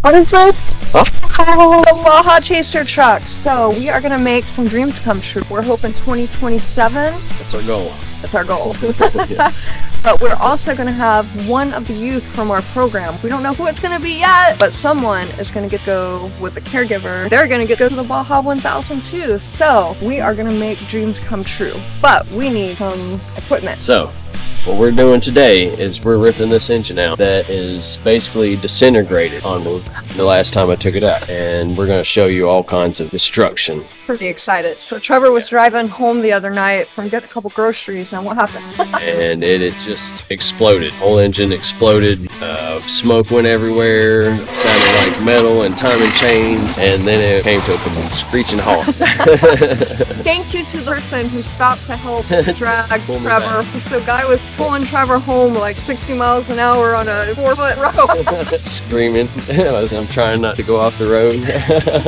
What is this? Huh? The Baja Chaser truck. So we are gonna make some dreams come true. We're hoping 2027. That's our goal. That's our goal. Yeah. But we're also gonna have one of the youth from our program. We don't know who it's gonna be yet, but someone is gonna get to go with a caregiver. They're gonna get to go to the Baja 1000 too. So we are gonna make dreams come true. But we need some equipment. So, what we're doing today is we're ripping this engine out that is basically disintegrated on me the last time I took it out. And we're going to show you all kinds of destruction. Pretty excited. So Trevor was driving home the other night from getting a couple groceries, and what happened? And it just exploded. Whole engine exploded. Smoke went everywhere. It sounded like metal and timing chains. And then it came to a screeching halt. Thank you to the person who stopped to help drag Trevor. So guy was pulling Trevor home like 60 miles an hour on a 4-foot road. Screaming as I'm trying not to go off the road.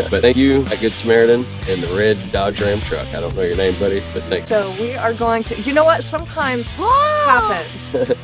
But thank you, a good Samaritan, and the red Dodge Ram truck. I don't know your name, buddy, but thanks. So we are going to, you know what, sometimes happens.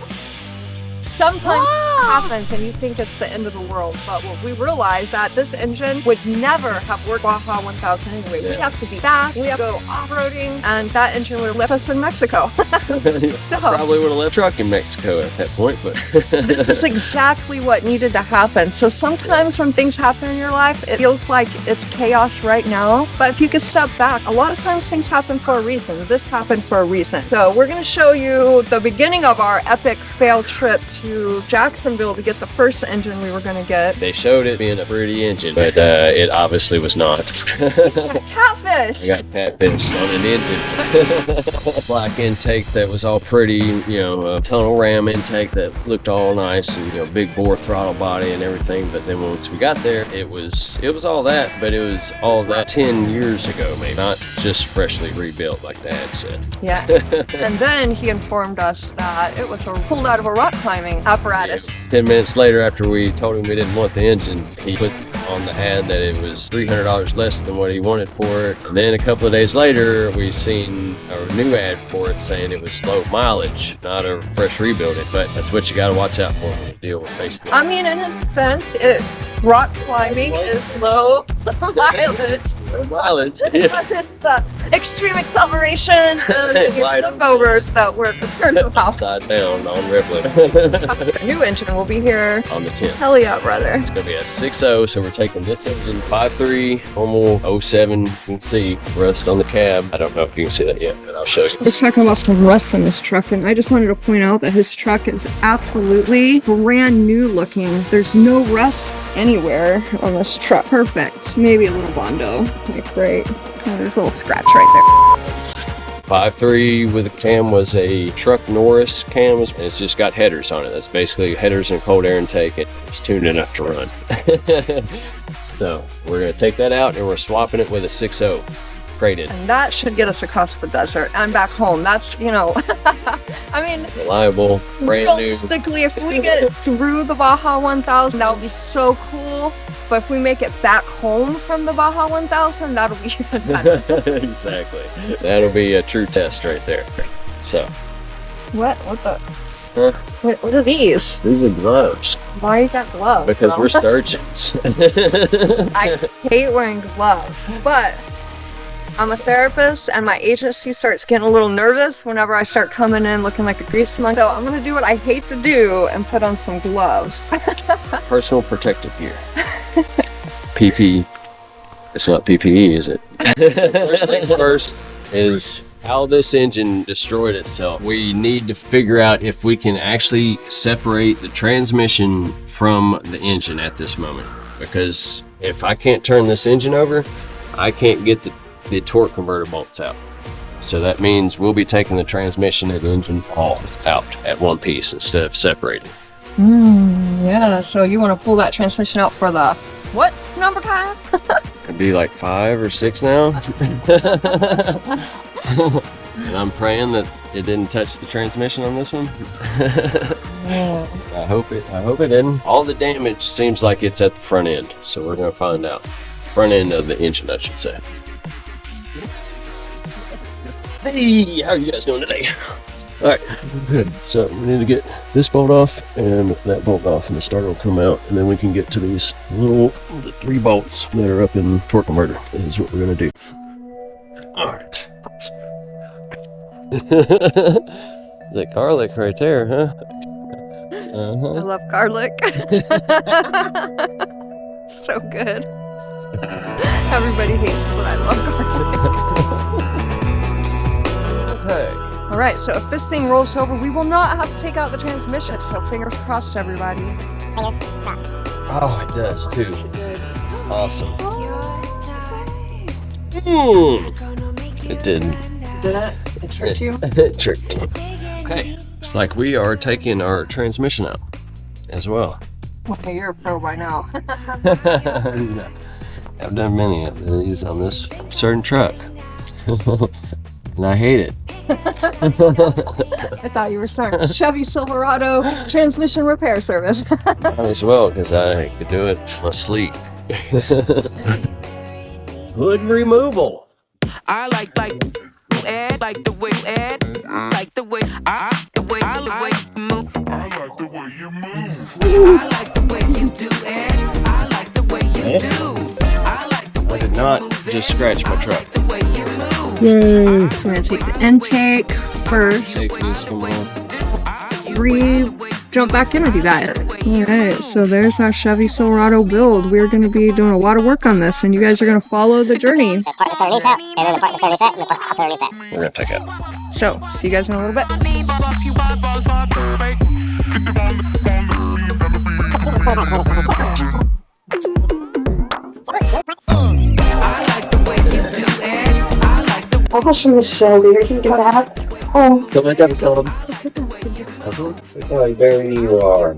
Sometimes it happens and you think it's the end of the world, but what we realize that this engine would never have worked Baja 1000 anyway. Yeah. We have to be fast, we have to go off-roading, and that engine would have left us in Mexico. So Probably would have left truck in Mexico at that point, but this is exactly what needed to happen. So sometimes when things happen in your life, it feels like it's chaos right now, but if you could step back, a lot of times things happen for a reason. This happened for a reason. So we're going to show you the beginning of our epic fail trip to Jacksonville to get the first engine we were going to get. they showed it being a pretty engine, but it obviously was not. Catfish! I got catfished on an engine. Black intake that was all pretty, you know, a tunnel ram intake that looked all nice, and you know, big bore throttle body and everything. But then once we got there, it was all that, but it was all that 10 years ago, maybe, not just freshly rebuilt like Dad said. Yeah. And then he informed us that it was pulled out of a rock climbing apparatus. 10 minutes later, after we told him we didn't want the engine, he put on the ad that it was $300 less than what he wanted for it. And then a couple of days later, we seen a new ad for it saying it was low mileage, not a fresh rebuild it. But that's what you got to watch out for when you deal with Facebook. I mean, in his defense, rock climbing is low mileage. Low mileage. Extreme acceleration and flipovers that we're concerned about. Upside down on ReBuild. New engine will be here. On the 10th. Hell yeah, brother. It's going to be a 6.0, so we're taking this engine, 5.3, normal 07. You can see rust on the cab. I don't know if you can see that yet, but I'll show you. Let's talk about some rust in this truck, and I just wanted to point out that his truck is absolutely brand new looking. There's no rust anywhere on this truck. Perfect. Maybe a little Bondo, like right. Oh, there's a little scratch right there. 5.3 with a cam was a truck Norris cam, and it's just got headers on it. That's basically headers and cold air intake. It's tuned enough to run. So we're going to take that out and we're swapping it with a 6.0 crated. And that should get us across the desert and back home. That's, you know, I mean, Reliable, brand new. realistically, if we get through the Baja 1000, that would be so cool. But if we make it back home from the Baja 1000, that'll be even better. Exactly. That'll be a true test right there. So. What the? Huh? What are these? These are gloves. Why you got gloves? Because we're sturgeons. I hate wearing gloves, but I'm a therapist and my agency starts getting a little nervous whenever I start coming in looking like a grease monkey. So I'm going to do what I hate to do and put on some gloves. Personal protective gear. PP. It's not PPE, is it? First things first is how this engine destroyed itself. We need to figure out if we can actually separate the transmission from the engine at this moment. Because if I can't turn this engine over, I can't get the torque converter bolts out. So that means we'll be taking the transmission and the engine all out at one piece instead of separating. Yeah, so you want to pull that transmission out for the what number time? It'd be like 5 or 6 now. And I'm praying that it didn't touch the transmission on this one. Yeah. I hope it didn't. All the damage seems like it's at the front end, so we're gonna find out. Front end of the engine, I should say. Hey, how are you guys doing today? All right, good. So we need to get this bolt off and that bolt off, and the starter will come out, and then we can get to these the 3 bolts that are up in torque converter. This is what we're gonna do. All right. The garlic right there, huh? I love garlic. So good. Everybody hates that I love garlic. Okay. All right, so if this thing rolls over, we will not have to take out the transmission. So fingers crossed, everybody. Fingers crossed. Oh, it does too. Good. Awesome. It didn't. Did it? It tricked you? It tricked you. Okay. It's like we are taking our transmission out as well. Okay, you're a pro by now. I've done many of these on this certain truck. And I hate it. I thought you were starting Chevy Silverado transmission repair service. Might as well, because I could do it in my sleep. Hood removal. I like the way you add, like the way you add, like the way you move. I like the way you move. I like the way you do it. I like the way you do. I like the way I did not just scratch my truck. the way you move. Yay. So we're gonna take the intake first. Take these, come on. Jump back in with you guys. Alright, so there's our Chevy Silverado build. We're going to be doing a lot of work on this, and you guys are going to follow the journey. The part that's underneath that, and then the part that's underneath that, and the part that's underneath that. We're going to take it. So, see you guys in a little bit. Welcome, Michelle. You can do that. Oh. Come on, tell them. Look how very you are.